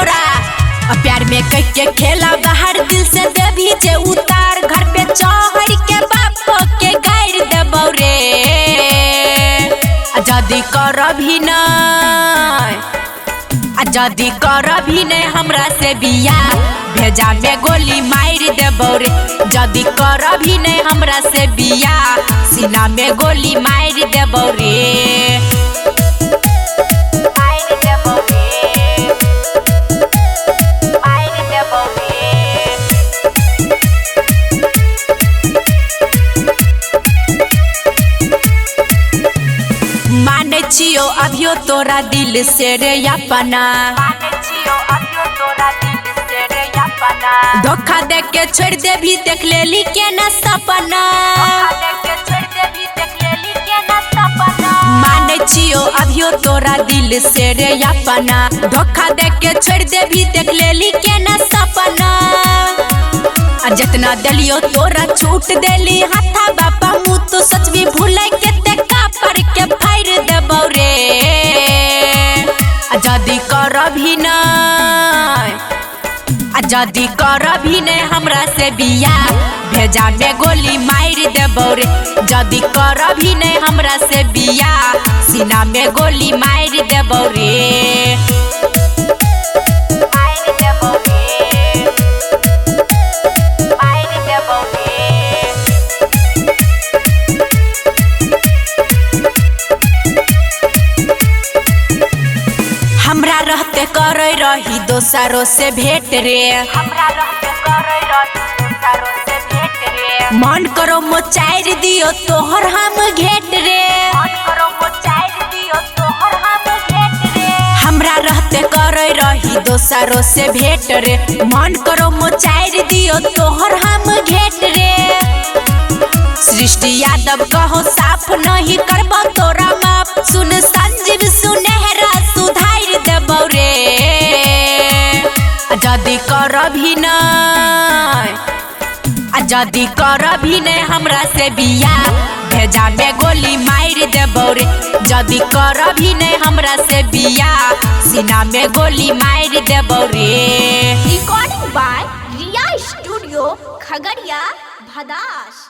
छौरा प्यार में कह के खेला बाहर दिल से देवी जे उतार घर पे चढ़ के बाप के गाड़ देबौ रे जदी करभी नहीं हमरा से बिया भेजा में गोली मार देबौ रे जदी करभी नहीं हमरा से बिया सीना में गोली मार देबौ रे माने छियो अभियो तोरा दिल से रे अपना धोखा दे के छोड़ देभी देख लेली के न सपना माने छियो अभियो तोरा दिल से रे अपना धोखा दे के छोड़ देभी देख लेली के न सपना जितना दलियो तोरा छूट देली हाथा बापा मुँह तो सच भी भूले के ते कापर के फाड़ देबौ रे जदी करभी नहीं हमरा से बिया भेजा में गोली मार देबौ रे जदी करभी नहीं हमरा से बिया सीना में गोली मार देबौ रे हमरा रहते करे रही दोसरों से भेंट रे मन करो मोचार दियो तोहर हम घेट रे हमरा रहते करे रही दोसरों से भेंट रे मन करो मोचार दियो तोहर हम घेट रे सृष्टि यादव कहो साफ नहीं करबो तोरा माप सुन संजीव सुनहरा सुधार देबौ रे जदी करभी नहीं हमरा से बिया भेजा में गोली मार देबौ रे जदी करभी नहीं हमरा से बिया सीना में गोली मार देबौ रे recording by Riya studio Khagaria Bhadas.